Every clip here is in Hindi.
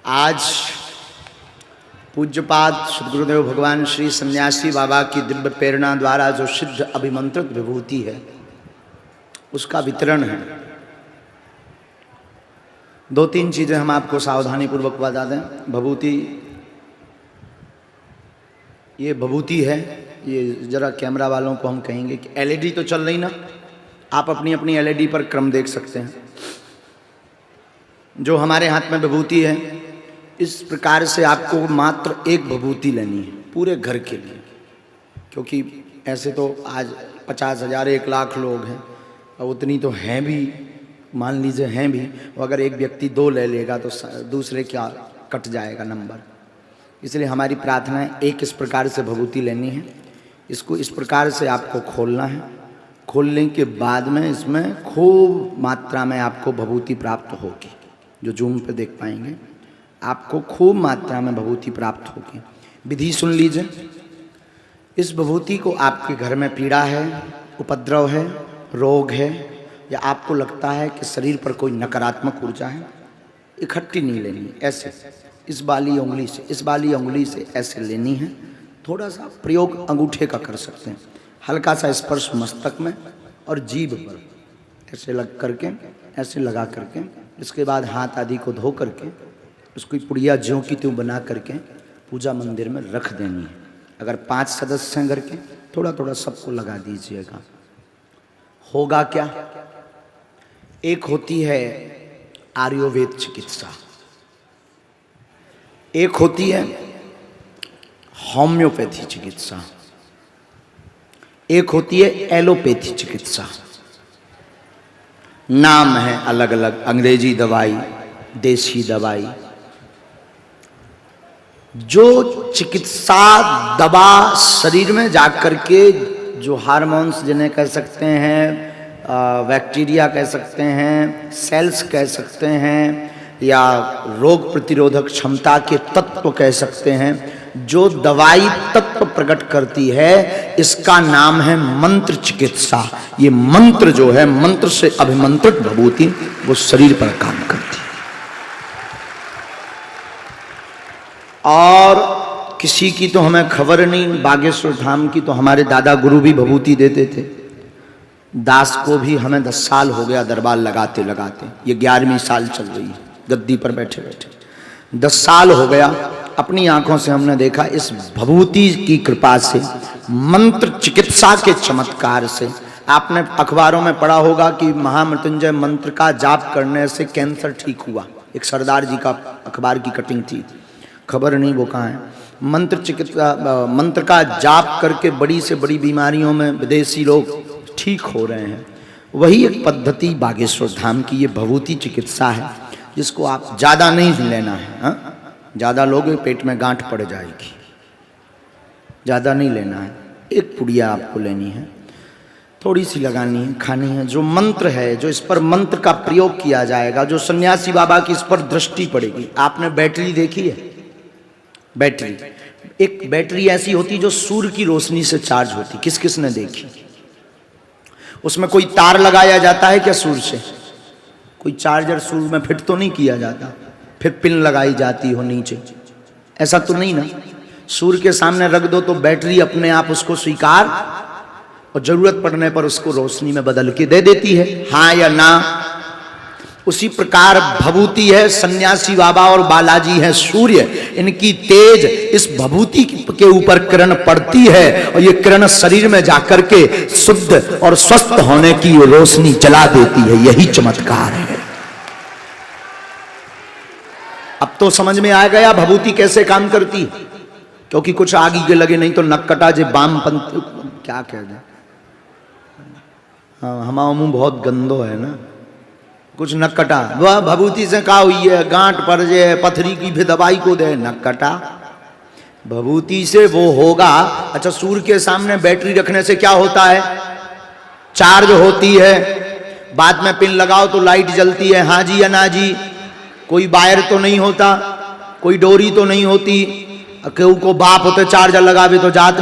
आज पूज्यपाद सद्गुरुदेव भगवान श्री सन्यासी बाबा की दिव्य प्रेरणा द्वारा जो सिद्ध अभिमंत्रित विभूति है उसका वितरण है। दो तीन चीज़ें हम आपको सावधानी पूर्वक बता दें। भभूति, ये भभूति है, ये जरा कैमरा वालों को हम कहेंगे कि एलईडी तो चल रही ना, आप अपनी अपनी एलईडी पर क्रम देख सकते हैं। जो हमारे हाथ में विभूति है, इस प्रकार से आपको मात्र एक विभूति लेनी है पूरे घर के लिए, क्योंकि ऐसे तो आज 50,000 1 लाख लोग हैं और उतनी तो हैं भी, मान लीजिए हैं भी, अगर एक व्यक्ति 2 ले लेगा तो दूसरे क्या कट जाएगा नंबर। इसलिए हमारी प्रार्थना है एक इस प्रकार से विभूति लेनी है। इसको इस प्रकार से आपको खोलना है। खोलने के बाद में इसमें खूब मात्रा में आपको विभूति प्राप्त होगी। जो जूम पे देख पाएंगे, आपको खूब मात्रा में विभूति प्राप्त होगी। विधि सुन लीजिए। इस विभूति को आपके घर में पीड़ा है, उपद्रव है, रोग है, या आपको लगता है कि शरीर पर कोई नकारात्मक ऊर्जा है, इकट्ठी नहीं लेनी। ऐसे इस वाली उंगली से ऐसे लेनी है। थोड़ा सा प्रयोग अंगूठे का कर सकते हैं, हल्का सा स्पर्श मस्तक में और जीभ पर ऐसे लग करके, ऐसे लगा करके, इसके बाद हाथ आदि को धो करके उसकी पुड़िया ज्यों की त्यों बना करके पूजा मंदिर में रख देनी है। अगर 5 सदस्य हैं घर के, थोड़ा थोड़ा सबको लगा दीजिएगा। होगा क्या? एक होती है आयुर्वेद चिकित्सा, एक होती है होम्योपैथी चिकित्सा, एक होती है एलोपैथी चिकित्सा। नाम है अलग अलग, अंग्रेजी दवाई, देसी दवाई। जो चिकित्सा दवा शरीर में जाकर के जो हार्मोन्स जिन्हें कह सकते हैं, बैक्टीरिया कह सकते हैं, सेल्स कह सकते हैं, या रोग प्रतिरोधक क्षमता के तत्व कह सकते हैं, जो दवाई तत्व प्रकट करती है, इसका नाम है मंत्र चिकित्सा। ये मंत्र जो है, मंत्र से अभिमंत्रित विभूति वो शरीर पर काम करती है। और किसी की तो हमें खबर नहीं, बागेश्वर धाम की तो हमारे दादा गुरु भी विभूति देते थे। दास को भी हमें 10 साल हो गया दरबार लगाते लगाते, ये 11वीं साल चल रही है गद्दी पर बैठे बैठे। 10 साल हो गया। अपनी आंखों से हमने देखा इस विभूति की कृपा से, मंत्र चिकित्सा के चमत्कार से। आपने अखबारों में पढ़ा होगा कि महामृत्युंजय मंत्र का जाप करने से कैंसर ठीक हुआ। एक सरदार जी का अखबार की कटिंग थी, खबर नहीं वो कहाँ है। मंत्र का जाप करके बड़ी से बड़ी बीमारियों में विदेशी लोग ठीक हो रहे हैं। वही एक पद्धति बागेश्वर धाम की ये विभूति चिकित्सा है, जिसको आप ज़्यादा नहीं लेना है। हाँ, ज़्यादा लोगे पेट में गांठ पड़ जाएगी, ज़्यादा नहीं लेना है। एक पुड़िया आपको लेनी है, थोड़ी सी लगानी है, खानी है। जो मंत्र है, जो इस पर मंत्र का प्रयोग किया जाएगा, जो सन्यासी बाबा की इस पर दृष्टि पड़ेगी। आपने बैटरी देखी है? बैटरी, एक बैटरी ऐसी होती जो सूर्य की रोशनी से चार्ज होती, किस किस ने देखी? उसमें कोई तार लगाया जाता है क्या सूर्य से? कोई चार्जर सूर्य में फिट तो नहीं किया जाता, फिर पिन लगाई जाती हो नीचे, ऐसा तो नहीं ना। सूर्य के सामने रख दो तो बैटरी अपने आप उसको स्वीकार और जरूरत पड़ने पर उसको रोशनी में बदल के दे देती है, हाँ या ना। उसी प्रकार विभूति है सन्यासी बाबा और बालाजी है सूर्य। इनकी तेज इस विभूति के ऊपर किरण पड़ती है और ये किरण शरीर में जाकर के शुद्ध और स्वस्थ होने की रोशनी जला देती है। यही चमत्कार है। अब तो समझ में आ गया विभूति कैसे काम करती है, क्योंकि कुछ आगे के लगे नहीं तो नक कटा जे बाम पंथ क्या कह दे। हाँ, हमारा मुंह बहुत गंदो है ना, कुछ नक कटा। वह विभूति से कहा हुई है गांठ पड़ जाए, पथरी की भी दवाई को दे, नक कटा। विभूति से वो होगा। अच्छा, सूर्य के सामने बैटरी रखने से क्या होता है? चार्ज होती है। बाद में पिन लगाओ तो लाइट जलती है, हाँ जी या ना जी? कोई वायर तो नहीं होता, कोई डोरी तो नहीं होती। केहू को बाप होते चार्जर लगावे तो जात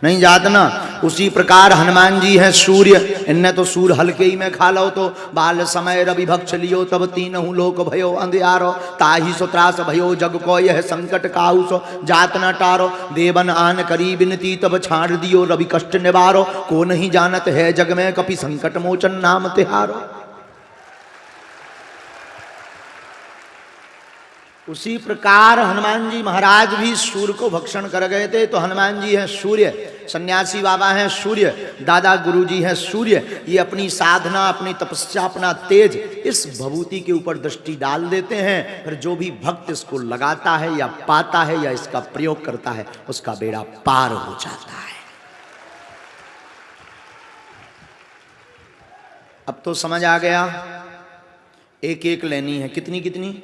नहीं जात ना। उसी प्रकार हनुमान जी हैं सूर्य, इनने तो सूर हल्के ही में खा लो तो बाल समय रवि भक्ष लियो तब तीनहु लोक भयो अंधियारो ताहि सो त्रास भयो जग को यह संकट काहू सो जात न टारो देवन आन करी बिनती तब छाड़ दियो रवि कष्ट निवारो को नहीं जानत है जग में कपि संकट मोचन नाम तिहारो। उसी प्रकार हनुमान जी महाराज भी सूर्य को भक्षण कर गए थे। तो हनुमान जी हैं सूर्य, सन्यासी बाबा हैं सूर्य, दादा गुरु जी हैं सूर्य। ये अपनी साधना, अपनी तपस्या, अपना तेज इस भभूति के ऊपर दृष्टि डाल देते हैं। फिर जो भी भक्त इसको लगाता है या पाता है या इसका प्रयोग करता है उसका बेड़ा पार हो जाता है। अब तो समझ आ गया, एक एक लेनी है। कितनी कितनी?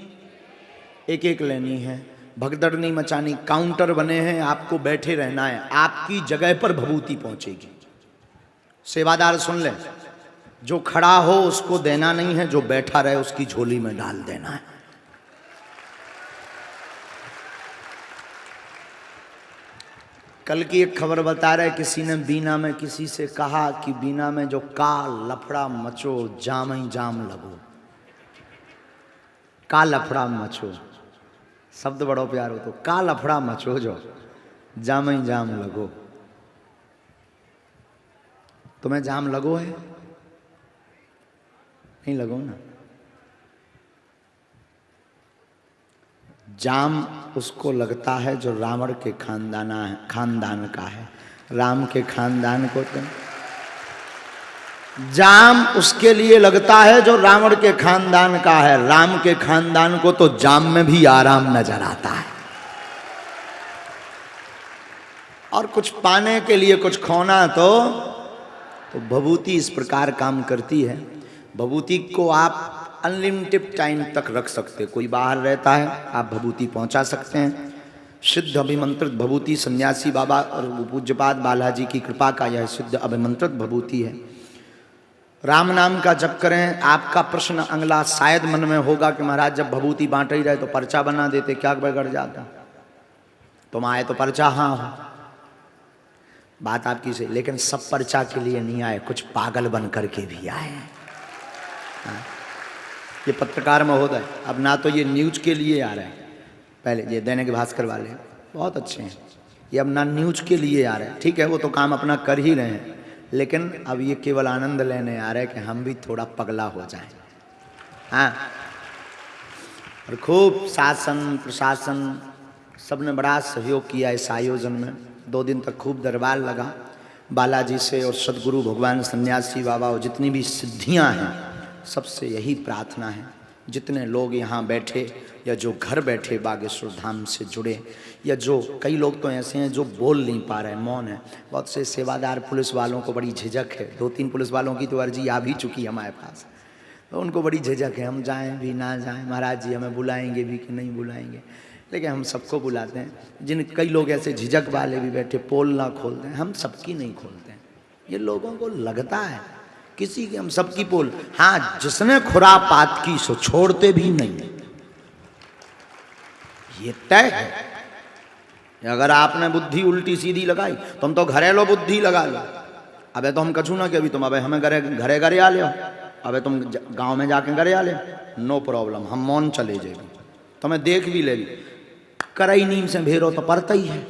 एक एक लेनी है। भगदड़ नहीं मचानी, काउंटर बने हैं, आपको बैठे रहना है, आपकी जगह पर भभूति पहुंचेगी। सेवादार सुन ले, जो खड़ा हो उसको देना नहीं है, जो बैठा रहे उसकी झोली में डाल देना है। कल की एक खबर बता रहे, किसी ने बीना में किसी से कहा कि बीना में जो का लफड़ा मचो जाम ही जाम लगो। का लफड़ा मचो शब्द बड़ो प्यार हो, तो का लफड़ा मचो जो जाम ही जाम लगो। तुम्हें जाम लगो है? नहीं लगो ना। जाम उसको लगता है जो रावण के खानदान का है। राम के खानदान को तो जाम उसके लिए लगता है जो रावण के खानदान का है। राम के खानदान को तो जाम में भी आराम नजर आता है। और कुछ पाने के लिए कुछ खोना तो भभूति इस प्रकार काम करती है। भभूति को आप अनलिमिटेड टाइम तक रख सकते। कोई बाहर रहता है, आप भभूति पहुंचा सकते हैं। सिद्ध अभिमंत्रित भभूति सन्यासी बाबा और पूज्यपाद बालाजी की कृपा का यह सिद्ध अभिमंत्रित भभूति है। राम नाम का जप करें। आपका प्रश्न अगला शायद मन में होगा कि महाराज जब भभूति बांट ही रहे तो पर्चा बना देते, क्या बिगड़ जाता? तुम आए तो पर्चा हाँ हो, बात आपकी सही, लेकिन सब पर्चा के लिए नहीं आए, कुछ पागल बन करके भी आए हैं। ये पत्रकार महोदय अब ना तो ये न्यूज के लिए आ रहे हैं, पहले ये दैनिक भास्कर वाले बहुत अच्छे हैं, ये अब ना न्यूज के लिए आ रहे हैं। ठीक है, वो तो काम अपना कर ही रहे हैं, लेकिन अब ये केवल आनंद लेने आ रहे हैं कि हम भी थोड़ा पगला हो जाएं। हाँ, और खूब शासन प्रशासन सबने बड़ा सहयोग किया इस आयोजन में। 2 दिन तक खूब दरबार लगा बालाजी से, और सदगुरु भगवान सन्यासी बाबा और जितनी भी सिद्धियां हैं सबसे यही प्रार्थना है, जितने लोग यहाँ बैठे या जो घर बैठे बागेश्वर धाम से जुड़े, या जो कई लोग तो ऐसे हैं जो बोल नहीं पा रहे, मौन है। बहुत से सेवादार पुलिस वालों को बड़ी झिझक है। 2-3 पुलिस वालों की तो अर्जी आ भी चुकी है हमारे पास, तो उनको बड़ी झिझक है, हम जाएं भी ना जाएं, महाराज जी हमें बुलाएंगे भी कि नहीं बुलाएंगे। लेकिन हम सबको बुलाते हैं। जिन कई लोग ऐसे झिझक वाले भी बैठे, पोल ना खोलते हैं, हम सबकी नहीं खोलते हैं। ये लोगों को लगता है किसी की हम सबकी पोल, हाँ जिसने खुरापात की सो छोड़ते भी नहीं, ये तय है। अगर आपने बुद्धि उल्टी सीधी लगाई तुम तो घरेलो बुद्धि लगा लो। अबे तो हम कछू ना कि अभी तुम अबे हमें घरे घरे आ ले, अबे तुम गांव में जाके घरे आ ले, नो प्रॉब्लम, हम मौन चले जाएगी, तुम्हें देख भी लेगी। करई नीम से भेरो तो परता ही है।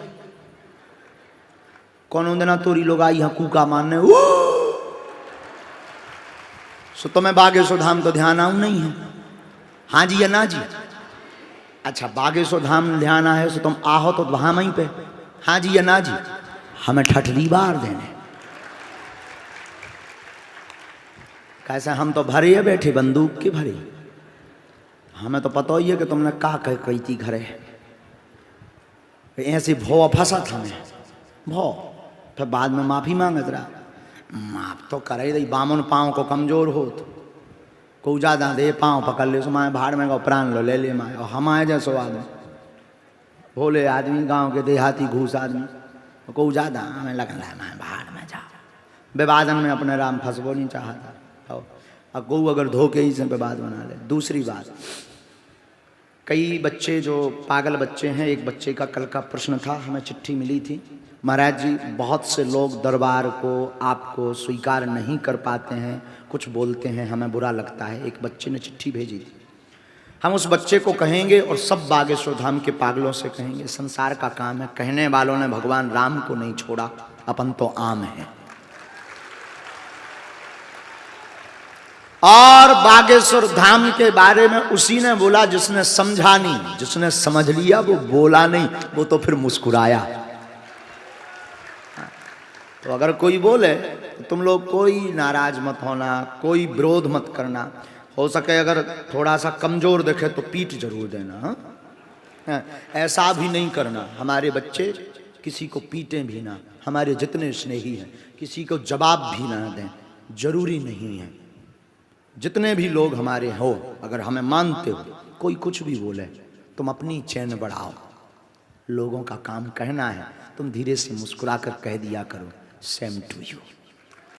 कौन दिना तोरी लोग आई यहाँ कूका मारने, सो तुम्हें बागेश्वर धाम तो ध्यान आऊ नहीं है? हाँ जी या ना जी? अच्छा, बागेश्वर धाम ध्यान आए सो तुम आहो तो वहां वहीं पे, हाँ जी या ना जी? हमें ठठरी बार देने कैसे? हम तो भरे है बैठे बंदूक के भरे, हमें तो पता ही है कि तुमने का कही थी घरे। ऐसे भो फंसा था मैं भो, फिर बाद में माफी मांगत रहा। माफ तो करे दई, बामन पाँव को कमजोर हो तो को ज्यादा दे पाँव पकड़ ले, माए भाड़ में गो प्राण लो ले ले माए। और हम आए जैसो आदमी भोले आदमी, गांव के देहाती घूस आदमी, को ज्यादा हमें लगन है माए भाड़ में जाओ। विवादन में अपने राम फंसबो नहीं चाहता, और गौ अगर धोके ही से विवाद बना ले। दूसरी बात, कई बच्चे जो पागल बच्चे हैं, एक बच्चे का कल का प्रश्न था, हमें चिट्ठी मिली थी, महाराज जी बहुत से लोग दरबार को आपको स्वीकार नहीं कर पाते हैं, कुछ बोलते हैं, हमें बुरा लगता है। एक बच्चे ने चिट्ठी भेजी थी। हम उस बच्चे को कहेंगे और सब बागेश्वर धाम के पागलों से कहेंगे, संसार का काम है, कहने वालों ने भगवान राम को नहीं छोड़ा, अपन तो आम हैं। और बागेश्वर धाम के बारे में उसी ने बोला जिसने समझा नहीं, जिसने समझ लिया वो बोला नहीं, वो तो फिर मुस्कुराया। तो अगर कोई बोले तो तुम लोग कोई नाराज मत होना, कोई विरोध मत करना, हो सके अगर थोड़ा सा कमजोर देखे तो पीठ जरूर देना। हाँ? ऐसा भी नहीं करना, हमारे बच्चे किसी को पीटे भी ना, हमारे जितने स्नेही हैं किसी को जवाब भी ना दें, जरूरी नहीं है। जितने भी लोग हमारे हो, अगर हमें मानते हो, कोई कुछ भी बोले तुम अपनी चैन बढ़ाओ, लोगों का काम कहना है, तुम धीरे से मुस्कुरा कर कह दिया करो, सेम टू यू।